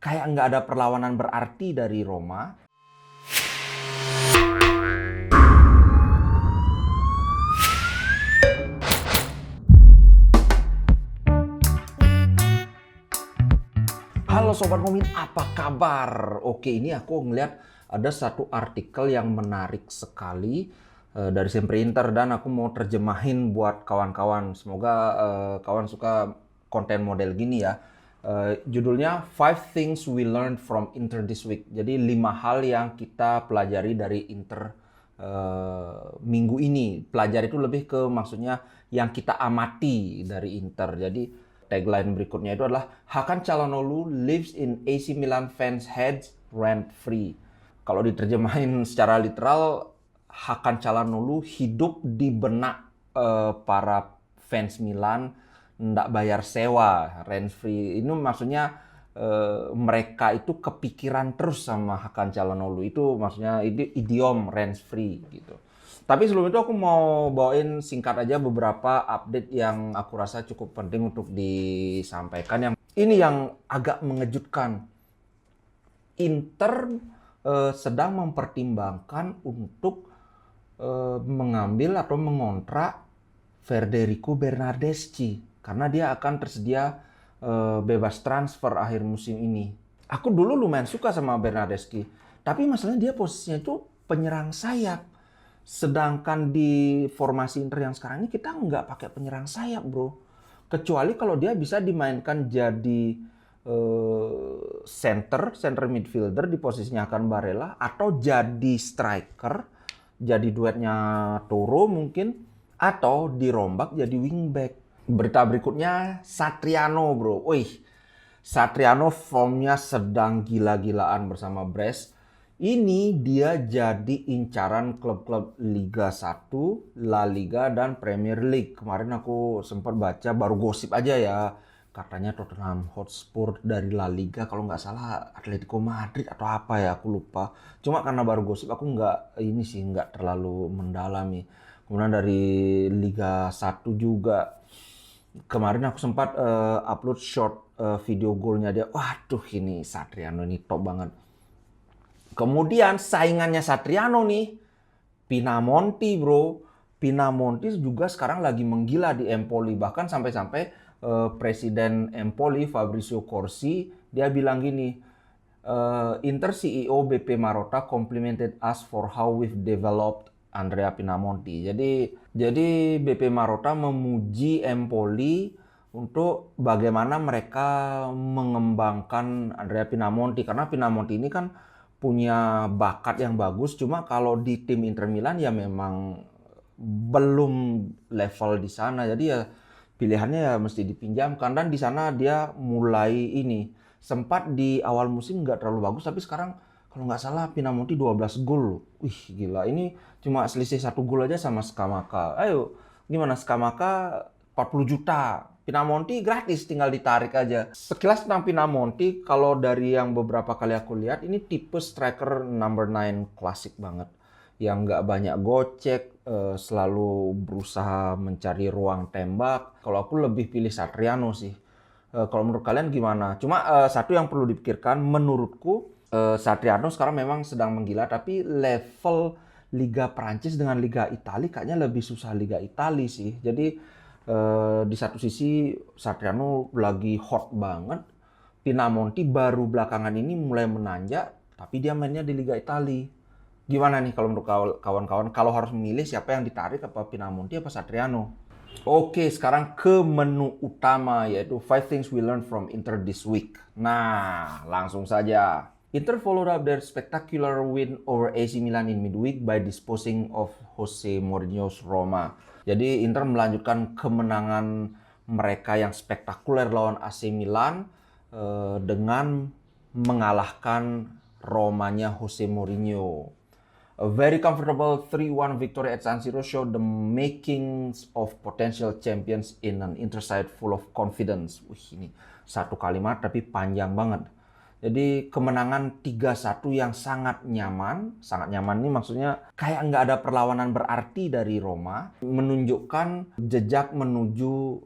kayak nggak ada perlawanan berarti dari Roma. Halo Sobat Mumin, apa kabar? Oke, ini aku ngeliat ada satu artikel yang menarik sekali dari Sprinter dan aku mau terjemahin buat kawan-kawan. Semoga kawan suka konten model gini ya. Judulnya 5 Things We Learned from Inter This Week. Jadi 5 hal yang kita pelajari dari Inter minggu ini. Pelajari itu lebih ke maksudnya yang kita amati dari Inter. Jadi tagline berikutnya itu adalah Hakan Çalhanoğlu lives in AC Milan fans heads rent free. Kalau diterjemahin secara literal, Hakan Çalhanoğlu hidup di benak para fans Milan, nggak bayar sewa, rent free. Ini maksudnya mereka itu kepikiran terus sama Hakan Çalhanoğlu. Itu maksudnya idiom rent free gitu. Tapi sebelum itu aku mau bawain singkat aja beberapa update yang aku rasa cukup penting untuk disampaikan. Yang ini yang agak mengejutkan. Inter sedang mempertimbangkan untuk mengambil atau mengontrak Federico Bernardeschi karena dia akan tersedia bebas transfer akhir musim ini. Aku dulu lumayan suka sama Bernardeschi, tapi masalahnya dia posisinya itu penyerang sayap. Sedangkan di formasi Inter yang sekarang ini kita nggak pakai penyerang sayap, bro. Kecuali kalau dia bisa dimainkan jadi center midfielder di posisinya Hakan Barella, atau jadi striker, jadi duetnya Toro mungkin, atau dirombak jadi wingback. Berita berikutnya Satriano, bro. Wih, Satriano formnya sedang gila-gilaan bersama Brest. Ini dia jadi incaran klub-klub Liga 1, La Liga, dan Premier League. Kemarin aku sempat baca, baru gosip aja ya. Katanya Tottenham Hotspur dari La Liga, kalau nggak salah Atletico Madrid atau apa ya, aku lupa. Cuma karena baru gosip, aku nggak terlalu mendalami. Kemudian dari Liga 1 juga. Kemarin aku sempat upload short video golnya dia. Waduh, ini Satriano ini top banget. Kemudian saingannya Satriano nih, Pinamonti, bro. Pinamonti juga sekarang lagi menggila di Empoli. Bahkan sampai-sampai Presiden Empoli, Fabrizio Corsi, dia bilang gini, Inter CEO BP Marotta complimented us for how we've developed Andrea Pinamonti. Jadi BP Marotta memuji Empoli untuk bagaimana mereka mengembangkan Andrea Pinamonti. Karena Pinamonti ini kan punya bakat yang bagus, cuma kalau di tim Inter Milan ya memang belum level di sana. Jadi ya pilihannya ya mesti dipinjamkan, dan di sana dia mulai ini. Sempat di awal musim nggak terlalu bagus, tapi sekarang kalau nggak salah Pinamonti 12 gol. Wih, gila. Ini cuma selisih 1 gol aja sama Scamacca. Ayo, gimana Scamacca 40 juta. Pinamonti gratis, tinggal ditarik aja. Sekilas tentang Pinamonti, kalau dari yang beberapa kali aku lihat, ini tipe striker number 9 klasik banget. Yang nggak banyak gocek, selalu berusaha mencari ruang tembak. Kalau aku lebih pilih Satriano sih. Kalau menurut kalian gimana? Cuma satu yang perlu dipikirkan, menurutku Satriano sekarang memang sedang menggila, tapi level Liga Prancis dengan Liga Italia kayaknya lebih susah Liga Italia sih. Jadi di satu sisi Satriano lagi hot banget, Pinamonti baru belakangan ini mulai menanjak, tapi dia mainnya di Liga Italia. Gimana nih kalau menurut kawan-kawan, kalau harus memilih siapa yang ditarik, apa Pinamonti apa Satriano? Oke, sekarang ke menu utama, yaitu 5 things we learned from Inter this week. Nah, langsung saja. Inter followed up their spectacular win over AC Milan in midweek by disposing of Jose Mourinho's Roma. Jadi Inter melanjutkan kemenangan mereka yang spektakuler lawan AC Milan dengan mengalahkan Romanya Jose Mourinho. A very comfortable 3-1 victory at San Siro showed the makings of potential champions in an Inter side full of confidence. Wih, ini satu kalimat tapi panjang banget. Jadi kemenangan 3-1 yang sangat nyaman. Sangat nyaman ini maksudnya kayak nggak ada perlawanan berarti dari Roma. Menunjukkan jejak menuju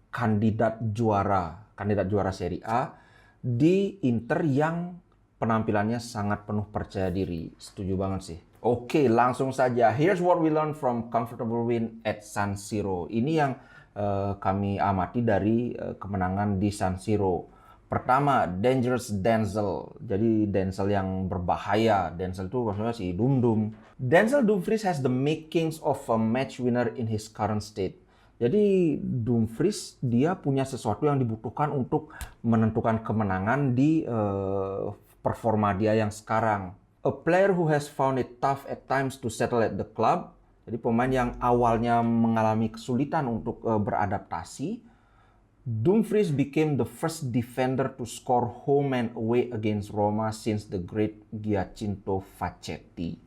kandidat juara Serie A. di Inter yang penampilannya sangat penuh percaya diri. Setuju banget sih. Oke, langsung saja. Here's what we learn from comfortable win at San Siro. Ini yang kami amati dari kemenangan di San Siro. Pertama, dangerous Denzel. Jadi Denzel yang berbahaya. Denzel itu maksudnya si Dum-Dum. Denzel Dumfries has the makings of a match winner in his current state. Jadi Dumfries dia punya sesuatu yang dibutuhkan untuk menentukan kemenangan di performa dia yang sekarang. A player who has found it tough at times to settle at the club. Jadi pemain yang awalnya mengalami kesulitan untuk beradaptasi. Dumfries became the first defender to score home and away against Roma since the great Giacinto Facchetti.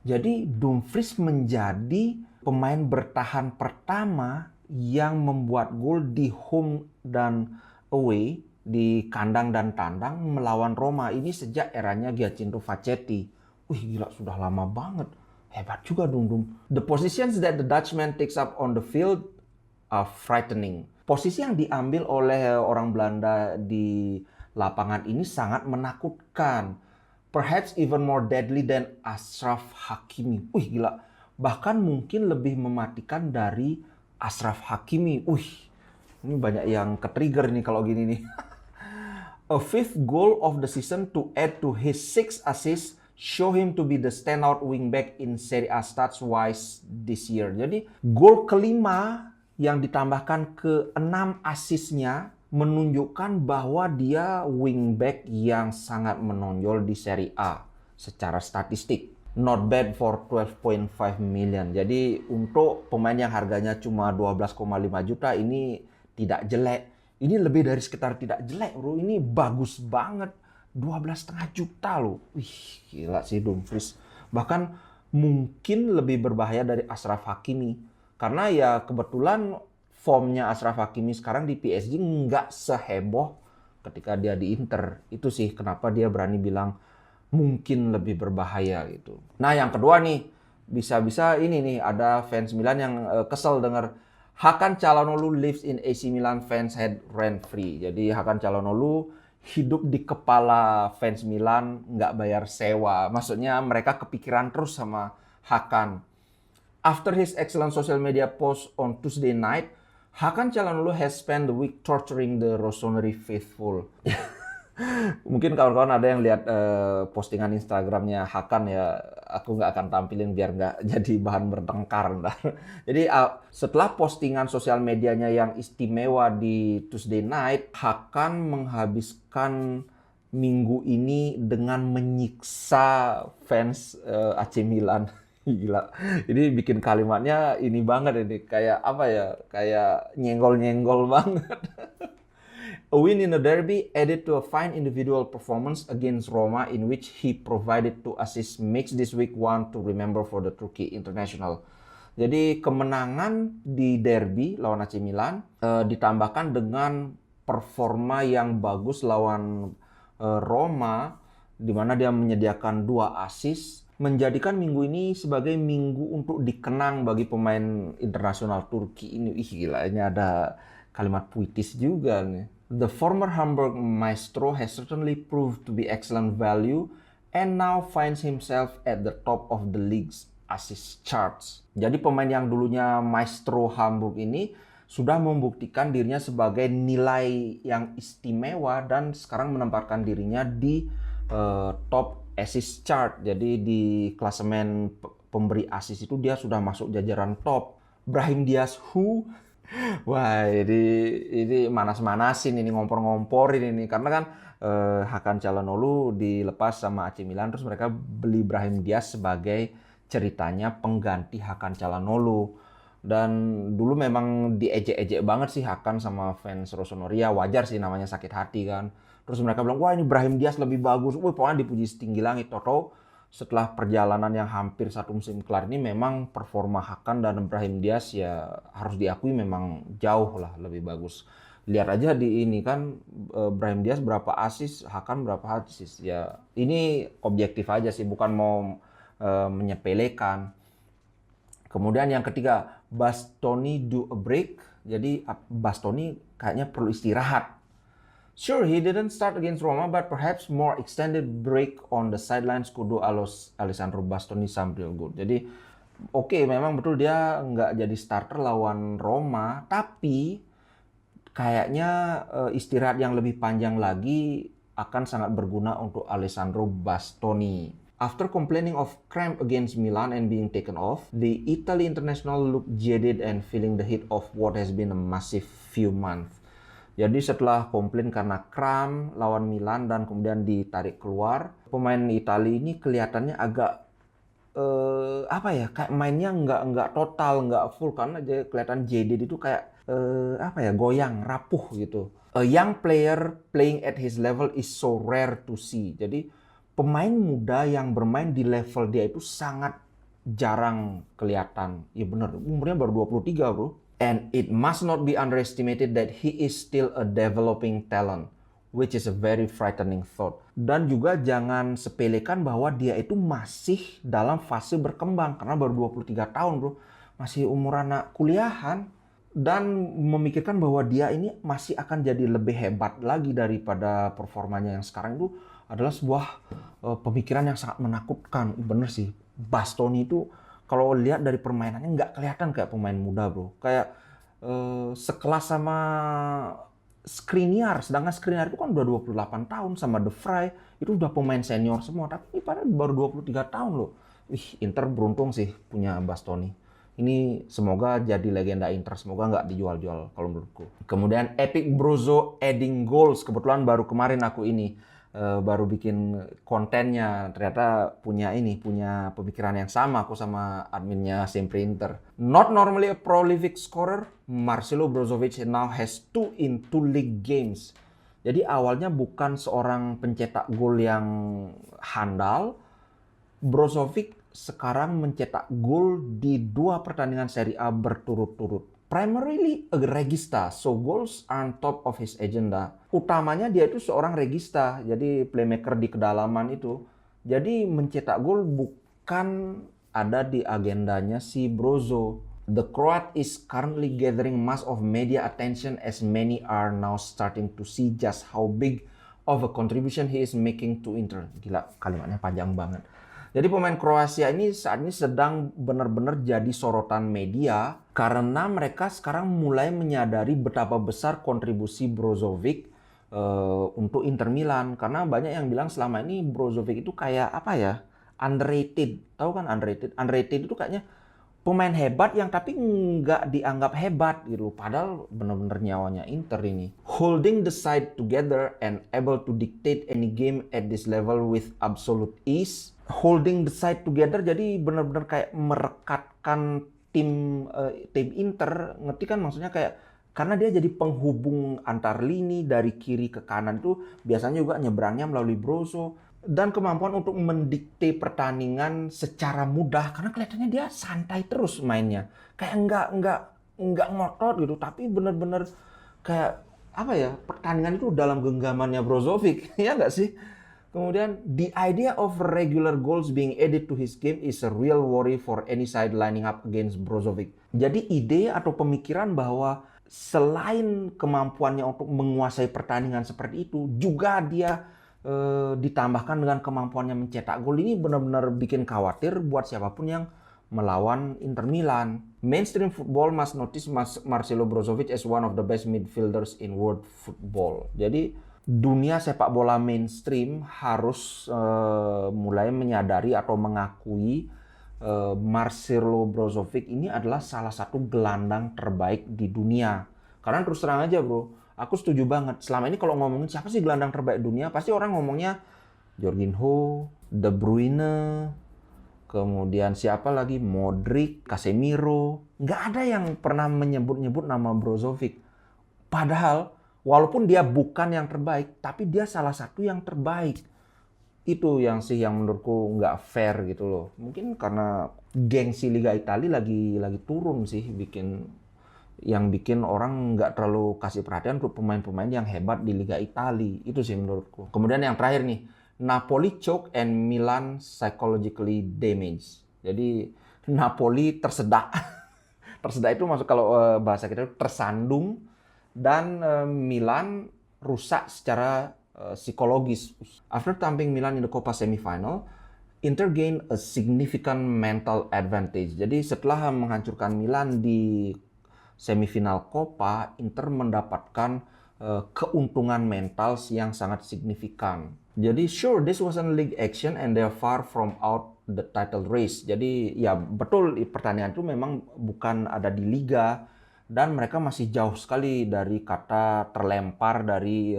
Jadi Dumfries menjadi pemain bertahan pertama yang membuat gol di home dan away, di kandang dan tandang melawan Roma. Ini sejak eranya Giacinto Facchetti. Wih gila, sudah lama banget. Hebat juga Dum-Dum. The positions that the Dutchman takes up on the field are frightening. Posisi yang diambil oleh orang Belanda di lapangan ini sangat menakutkan. Perhaps even more deadly than Achraf Hakimi. Wih gila, bahkan mungkin lebih mematikan dari Achraf Hakimi. Wih, ini banyak yang ke-trigger nih kalau gini nih. A fifth goal of the season to add to his 6 assists show him to be the standout wingback in Serie A stats-wise this year. Jadi gol kelima yang ditambahkan ke 6 asisnya menunjukkan bahwa dia wingback yang sangat menonjol di Serie A secara statistik. Not bad for 12.5 million. Jadi untuk pemain yang harganya cuma 12,5 juta ini tidak jelek. Ini lebih dari sekitar tidak jelek, bro. Ini bagus banget. 12,5 juta loh. Wih, gila sih Dumfries. Bahkan mungkin lebih berbahaya dari Achraf Hakimi. Karena ya kebetulan formnya Achraf Hakimi sekarang di PSG nggak seheboh ketika dia di Inter. Itu sih kenapa dia berani bilang mungkin lebih berbahaya gitu. Nah yang kedua nih, bisa-bisa ini nih ada fans Milan yang kesel dengar Hakan Çalhanoğlu lives in AC Milan fans head rent free. Jadi Hakan Çalhanoğlu hidup di kepala fans Milan, nggak bayar sewa. Maksudnya mereka kepikiran terus sama Hakan. After his excellent social media post on Tuesday night, Hakan Çalhanoğlu has spent the week torturing the Rossoneri faithful. Mungkin kawan-kawan ada yang lihat postingan Instagramnya Hakan ya, aku nggak akan tampilin biar nggak jadi bahan bertengkar ntar. Jadi setelah postingan sosial medianya yang istimewa di Tuesday night, Hakan menghabiskan minggu ini dengan menyiksa fans AC Milan. Gila. Ini bikin kalimatnya ini banget ini, kayak apa ya? Kayak nyenggol-nyenggol banget. A win in the derby added to a fine individual performance against Roma in which he provided 2 assists makes this week one to remember for the Turkey international. Jadi kemenangan di derby lawan AC Milan ditambahkan dengan performa yang bagus lawan Roma di mana dia menyediakan 2 assist menjadikan minggu ini sebagai minggu untuk dikenang bagi pemain internasional Turki ini. Ih gila, ini ada kalimat puitis juga nih. The former Hamburg maestro has certainly proved to be excellent value and now finds himself at the top of the league's assist charts. Jadi pemain yang dulunya maestro Hamburg ini sudah membuktikan dirinya sebagai nilai yang istimewa dan sekarang menempatkan dirinya di top assist chart. Jadi di klasemen pemberi assist itu dia sudah masuk jajaran top. Brahim Diaz who? Wah, ini manas-manasin, ini ngompor-ngomporin ini. Karena kan Hakan Çalhanoğlu dilepas sama AC Milan, terus mereka beli Brahim Diaz sebagai ceritanya pengganti Hakan Çalhanoğlu. Dan dulu memang diejek-ejek banget sih Hakan sama fans Rossoneri. Ya wajar sih, namanya sakit hati kan. Terus mereka bilang, wah ini Brahim Diaz lebih bagus. Wah pokoknya dipuji setinggi langit. Toto setelah perjalanan yang hampir 1 musim kelar ini memang performa Hakan dan Brahim Diaz ya harus diakui memang jauh lah lebih bagus. Lihat aja di ini kan Brahim Diaz berapa assist, Hakan berapa assist. Ya ini objektif aja sih, bukan mau menyepelekan. Kemudian yang ketiga, Bastoni do a break. Jadi Bastoni kayaknya perlu istirahat. Sure, he didn't start against Roma, but perhaps more extended break on the sidelines could do Alessandro Bastoni some real good. Jadi, oke, memang betul dia nggak jadi starter lawan Roma, tapi kayaknya istirahat yang lebih panjang lagi akan sangat berguna untuk Alessandro Bastoni. After complaining of cramp against Milan and being taken off, the Italy international looked jaded and feeling the heat of what has been a massive few months. Jadi setelah komplain karena kram lawan Milan dan kemudian ditarik keluar, pemain Italia ini kelihatannya agak kayak mainnya nggak total, nggak full karena dia kelihatan jaded itu kayak goyang, rapuh gitu. A young player playing at his level is so rare to see. Jadi pemain muda yang bermain di level dia itu sangat jarang kelihatan. Ya bener, umurnya baru 23 bro. And it must not be underestimated that he is still a developing talent, which is a very frightening thought. Dan juga jangan sepelekan bahwa dia itu masih dalam fase berkembang, karena baru 23 tahun bro, masih umur anak kuliahan. Dan memikirkan bahwa dia ini masih akan jadi lebih hebat lagi daripada performanya yang sekarang itu adalah sebuah pemikiran yang sangat menakutkan. Bener sih, Bastoni itu kalau lihat dari permainannya nggak kelihatan kayak pemain muda bro. Kayak sekelas sama Skriniar. Sedangkan Skriniar itu kan udah 28 tahun. Sama De Vrij itu udah pemain senior semua. Tapi ini padahal baru 23 tahun loh. Inter beruntung sih punya Bastoni. Ini semoga jadi legenda Inter. Semoga nggak dijual-jual kalau menurutku. Kemudian Epic Brozo adding goals. Kebetulan baru kemarin aku baru bikin kontennya, ternyata punya pemikiran yang sama aku sama adminnya Sempre Inter. Not normally a prolific scorer, Marcelo Brozovic now has 2 in 2 league games. Jadi awalnya bukan seorang pencetak gol yang handal, Brozovic sekarang mencetak gol di 2 pertandingan Serie A berturut-turut. Primarily a regista, so goals are on top of his agenda. Utamanya dia itu seorang regista, jadi playmaker di kedalaman itu. Jadi mencetak gol bukan ada di agendanya si Brozo. The Croat is currently gathering mass of media attention as many are now starting to see just how big of a contribution he is making to Inter. Gila, kalimatnya panjang banget. Jadi pemain Kroasia ini saat ini sedang benar-benar jadi sorotan media karena mereka sekarang mulai menyadari betapa besar kontribusi Brozovic untuk Inter Milan. Karena banyak yang bilang selama ini Brozovic itu kayak underrated. Tahu kan underrated? Underrated itu kayaknya pemain hebat yang tapi nggak dianggap hebat gitu. Padahal benar-benar nyawanya Inter ini. Holding the side together and able to dictate any game at this level with absolute ease. Holding the side together jadi benar-benar kayak merekatkan tim Inter. Ngerti kan maksudnya kayak karena dia jadi penghubung antar lini dari kiri ke kanan tuh biasanya juga nyebrangnya melalui Brozo. Dan kemampuan untuk mendikte pertandingan secara mudah karena kelihatannya dia santai terus mainnya, kayak nggak ngotot gitu, tapi bener-bener kayak pertandingan itu dalam genggamannya Brozovic. Ya nggak sih? Kemudian the idea of regular goals being added to his game is a real worry for any side lining up against Brozovic. Jadi ide atau pemikiran bahwa selain kemampuannya untuk menguasai pertandingan seperti itu, juga dia ditambahkan dengan kemampuannya mencetak gol, ini benar-benar bikin khawatir buat siapapun yang melawan Inter Milan. Mainstream football must notice Marcelo Brozovic as one of the best midfielders in world football. Jadi dunia sepak bola mainstream harus mulai menyadari atau mengakui Marcelo Brozovic ini adalah salah satu gelandang terbaik di dunia. Karena terus terang aja bro, aku setuju banget. Selama ini kalau ngomongin siapa sih gelandang terbaik dunia, pasti orang ngomongnya Jorginho, De Bruyne, kemudian siapa lagi, Modric, Casemiro. Nggak ada yang pernah menyebut-nyebut nama Brozovic. Padahal walaupun dia bukan yang terbaik, tapi dia salah satu yang terbaik. Itu yang menurutku nggak fair gitu loh. Mungkin karena gengsi Liga Italia lagi turun sih, bikin orang nggak terlalu kasih perhatian untuk pemain-pemain yang hebat di Liga Italia. Itu sih menurutku. Kemudian yang terakhir nih, Napoli choke and Milan psychologically damaged. Jadi Napoli tersedak. Tersedak itu maksud kalau bahasa kita tersandung, dan Milan rusak secara psikologis. After thumping Milan in the Coppa semifinal, Inter gained a significant mental advantage. Jadi setelah menghancurkan Milan di semifinal Coppa, Inter mendapatkan keuntungan mental yang sangat signifikan. Jadi sure, this wasn't league action and they're far from out the title race. Jadi ya betul, pertandingan itu memang bukan ada di liga dan mereka masih jauh sekali dari kata terlempar dari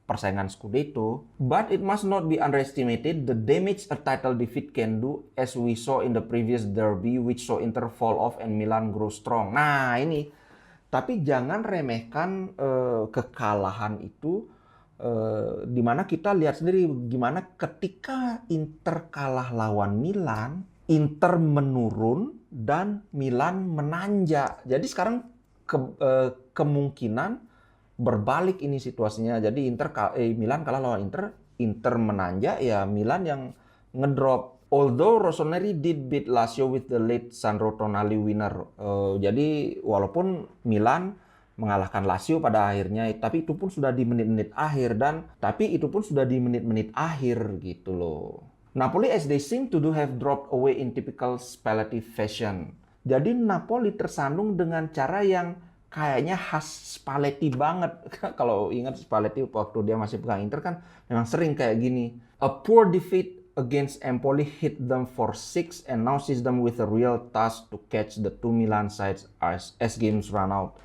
persaingan Scudetto. But it must not be underestimated the damage a title defeat can do, as we saw in the previous derby which saw Inter fall off and Milan grow strong. Nah ini, tapi jangan remehkan kekalahan itu, dimana kita lihat sendiri gimana ketika Inter kalah lawan Milan, Inter menurun dan Milan menanjak. Jadi sekarang kemungkinan berbalik ini situasinya. Jadi Milan kalah lawan Inter, Inter menanjak, ya Milan yang ngedrop. Although Rossoneri did beat Lazio with the late Sandro Tonali winner. Jadi walaupun Milan mengalahkan Lazio pada akhirnya, tapi itu pun sudah di menit-menit akhir gitu loh. Napoli, as they seem to do, have dropped away in typical Spalletti fashion. Jadi Napoli tersandung dengan cara yang kayaknya khas Spalletti banget. Kalau ingat Spalletti waktu dia masih pegang Inter kan memang sering kayak gini. A poor defeat against Empoli hit them for 6 and now sees them with a real task to catch the two Milan sides as games run out.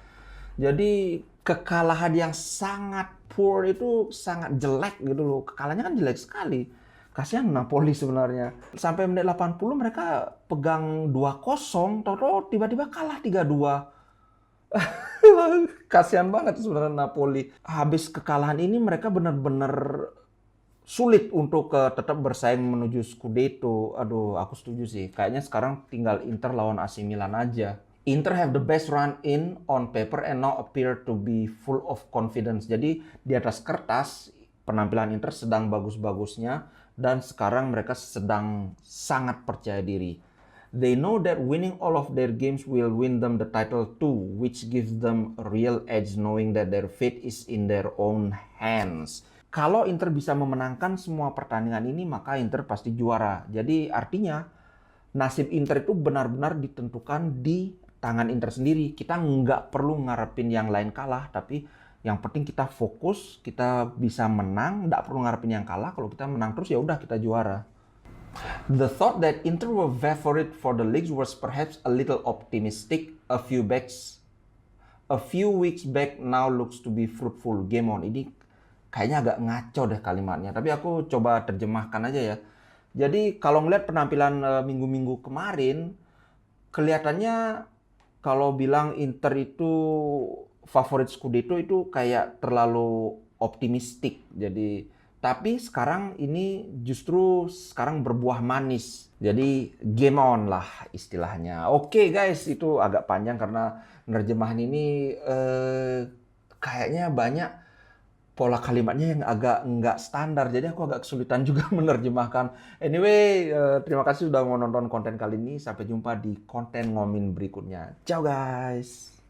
Jadi kekalahan yang sangat poor itu sangat jelek gitu loh. Kekalahannya kan jelek sekali. Kasihan Napoli sebenarnya. Sampai menit 80 mereka pegang 2-0, tahu-tahu tiba-tiba kalah 3-2. Kasihan banget sebenarnya Napoli. Habis kekalahan ini mereka benar-benar sulit untuk tetap bersaing menuju Scudetto. Aduh, aku setuju sih. Kayaknya sekarang tinggal Inter lawan AC Milan aja. Inter have the best run in on paper and now appear to be full of confidence. Jadi di atas kertas penampilan Inter sedang bagus-bagusnya dan sekarang mereka sedang sangat percaya diri. They know that winning all of their games will win them the title too, which gives them a real edge knowing that their fate is in their own hands. Kalau Inter bisa memenangkan semua pertandingan ini, maka Inter pasti juara. Jadi artinya nasib Inter itu benar-benar ditentukan di tangan Inter sendiri. Kita nggak perlu ngarepin yang lain kalah, tapi yang penting kita fokus, kita bisa menang, nggak perlu ngarepin yang kalah. Kalau kita menang terus ya udah kita juara. The thought that Inter were favorite for the league was perhaps a little optimistic. A few weeks back now looks to be fruitful. Game on. Ini kayaknya agak ngaco deh kalimatnya, tapi aku coba terjemahkan aja ya. Jadi kalau ngeliat penampilan minggu-minggu kemarin, kelihatannya kalau bilang Inter itu favorit Scudetto itu kayak terlalu optimistik. Jadi tapi sekarang ini justru sekarang berbuah manis. Jadi game on lah istilahnya. Oke guys, itu agak panjang karena nerjemahan ini kayaknya banyak pola kalimatnya yang agak nggak standar. Jadi aku agak kesulitan juga menerjemahkan. Anyway, terima kasih sudah mau nonton konten kali ini. Sampai jumpa di konten ngomin berikutnya. Ciao guys!